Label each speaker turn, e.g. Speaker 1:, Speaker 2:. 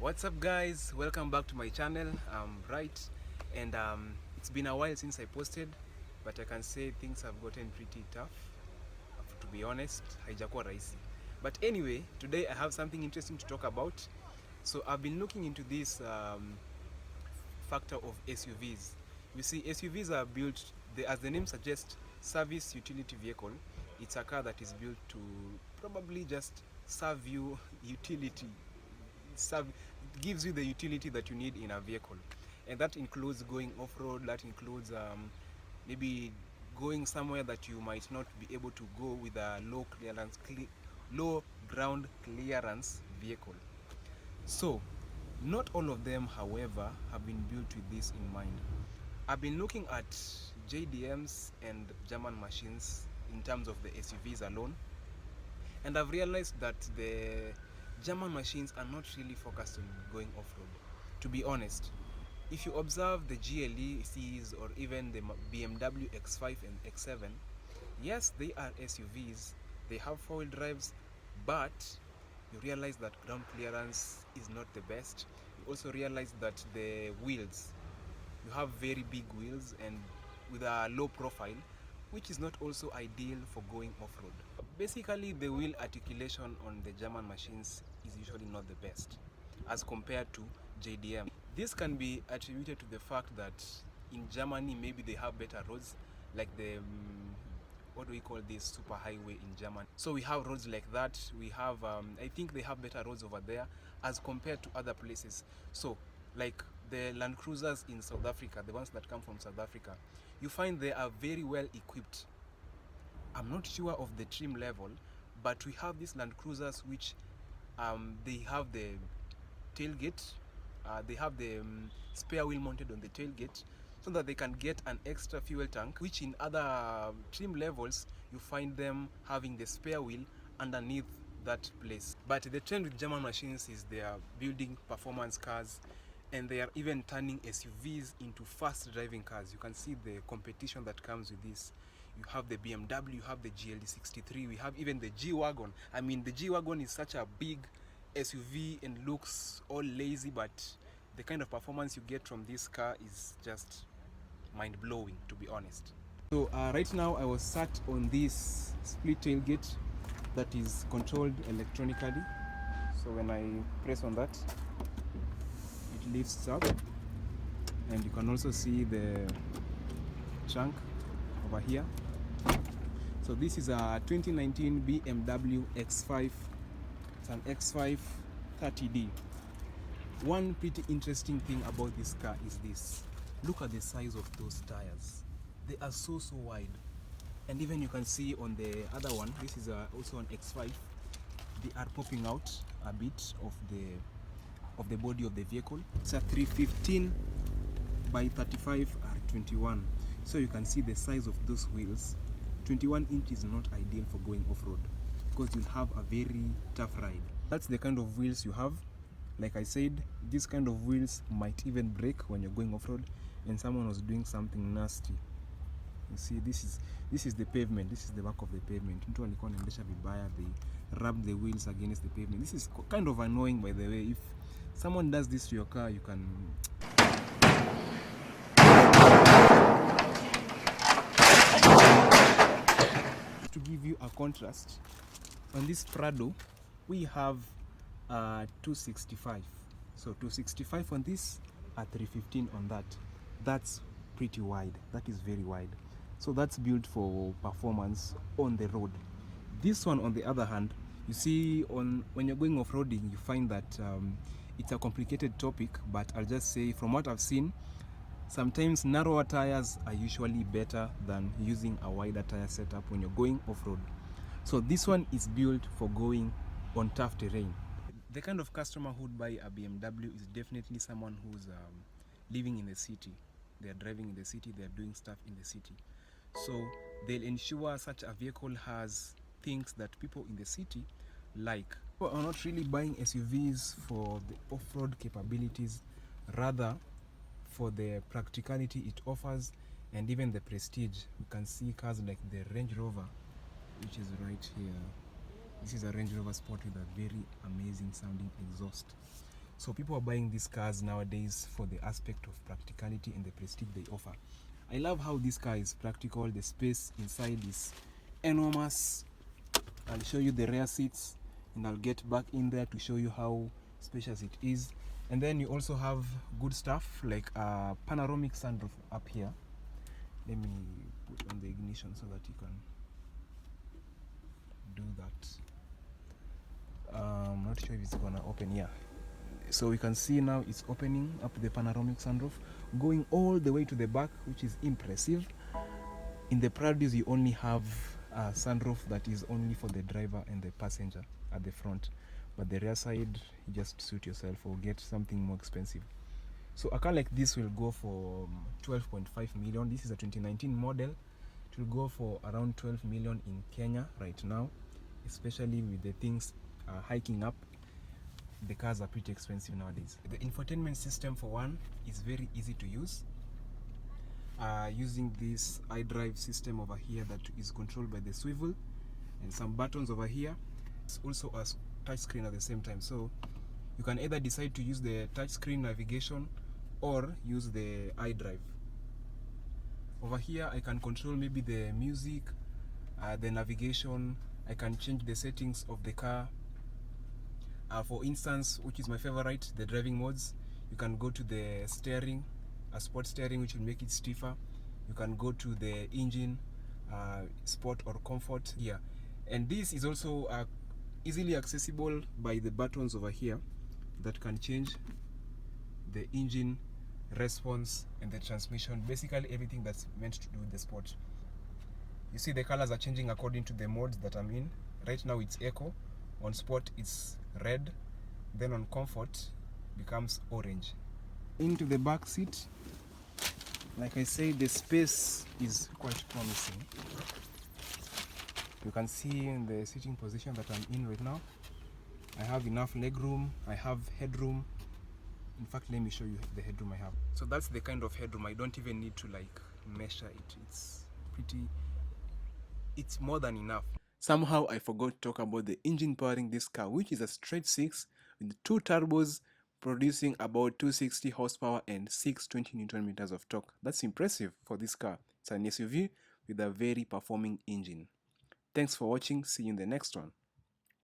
Speaker 1: What's up guys, welcome back to my channel. And it's been a while since I posted, but I can say things have gotten pretty tough, to be honest. Haijakuwa rahisi, but anyway, today I have something interesting to talk about. So I've been looking into this factor of SUVs. You see, SUVs are built, as the name suggests, service utility vehicle. It's a car that is built to probably just serve you utility, gives you the utility that you need in a vehicle, and that includes going off-road. That includes maybe going somewhere that you might not be able to go with a low ground clearance vehicle. So not all of them, however, have been built with this in mind. I've been looking at JDMs and German machines in terms of the SUVs alone, and I've realized that the German machines are not really focused on going off-road. To be honest, if you observe the GLEs or even the BMW X5 and X7, yes, they are SUVs, they have four-wheel drives, but you realize that ground clearance is not the best. You also realize that the wheels, you have very big wheels and with a low profile, which is not also ideal for going off-road. Basically, the wheel articulation on the German machines is usually not the best as compared to JDM. This can be attributed to the fact that in Germany maybe they have better roads, like the what do we call this, super highway in Germany. So we have roads like that. We have I think they have better roads over there as compared to other places. So like the Land Cruisers in South Africa, the ones that come from South Africa, you find they are very well equipped. I'm not sure of the trim level, but we have these Land Cruisers which they have the tailgate, they have the spare wheel mounted on the tailgate so that they can get an extra fuel tank, which in other trim levels you find them having the spare wheel underneath that place. But the trend with German machines is they are building performance cars, and they are even turning SUVs into fast driving cars. You can see the competition that comes with this. You have the BMW, you have the GLE63, we have even the G-Wagon. I mean, the G-Wagon is such a big SUV and looks all lazy, but the kind of performance you get from this car is just mind-blowing, to be honest. So right now I was sat on this split tailgate that is controlled electronically. So when I press on that, it lifts up, and you can also see the trunk over here. So this is a 2019 BMW X5. It's an X5 30D. One pretty interesting thing about this car is this. Look at the size of those tires. They are so wide. And even you can see on the other one, this is also an X5, they are popping out a bit of the body of the vehicle. It's a 315 by 35 R21. So you can see the size of those wheels. 21 inch is not ideal for going off-road because you'll have a very tough ride. That's the kind of wheels you have. Like I said, this kind of wheels might even break when you're going off-road and someone was doing something nasty. You see, this is the pavement. This is the back of the pavement. Mtu alikuwa anaendesha vibaya, they rub the wheels against the pavement. This is kind of annoying, by the way. If someone does this to your car, you can to give you a contrast. On this Prado we have 265. So 265 on this, a 315 on that. That's pretty wide. That is very wide. So that's built for performance on the road. This one, on the other hand, you see, when you're going off-roading, you find that it's a complicated topic, but I'll just say from what I've seen, sometimes narrower tires are usually better than using a wider tire setup when you're going off-road. So this one is built for going on tough terrain. The kind of customer who'd buy a BMW is definitely someone who's living in the city. They're driving in the city, they're doing stuff in the city. So they'll ensure such a vehicle has things that people in the city like. People are not really buying SUVs for the off-road capabilities, rather for the practicality it offers and even the prestige. We can see cars like the Range Rover, which is right here. This is a Range Rover Sport with a very amazing sounding exhaust. So people are buying these cars nowadays for the aspect of practicality and the prestige they offer. I love how this car is practical. The space inside is enormous. I'll show you the rear seats and I'll get back in there to show you how spacious it is. And then you also have good stuff like a panoramic sunroof up here. Let me put on the ignition so that you can do that. I'm not sure if it's gonna open here. So we can see now it's opening up the panoramic sunroof, going all the way to the back, which is impressive. In the Pradis, you only have a sunroof that is only for the driver and the passenger at the front, but the rear side, you just suit yourself or get something more expensive. So a car like this will go for 12.5 million. This is a 2019 model. It will go for around 12 million in Kenya right now, especially with the things hiking up. The cars are pretty expensive nowadays. The infotainment system, for one, is very easy to use. Using this Xdrive system over here that is controlled by the swivel and some buttons over here. It's also a touchscreen at the same time, so you can either decide to use the touchscreen navigation or use the Xdrive. Over here I can control maybe the music, the navigation. I can change the settings of the car. For instance, which is my favorite, the driving modes, you can go to the steering, a sport steering, which will make it stiffer. You can go to the engine, sport or comfort here. And this is also easily accessible by the buttons over here that can change the engine response and the transmission, basically everything that's meant to do with the sport. You see the colors are changing according to the modes that I'm in. Right now it's eco, on sport it's red, then on comfort becomes orange. Into the back seat, like I said, the space is quite promising. You can see in the sitting position that I'm in right now, I have enough leg room, I have headroom. In fact, let me show you the headroom I have. So that's the kind of headroom. I don't even need to like measure it. It's more than enough. Somehow I forgot to talk about the engine powering this car, which is a straight 6 with 2 turbos producing about 260 horsepower and 620 Newton meters of torque. That's impressive for this car. It's an SUV with a very performing engine. Thanks for watching. See you in the next one.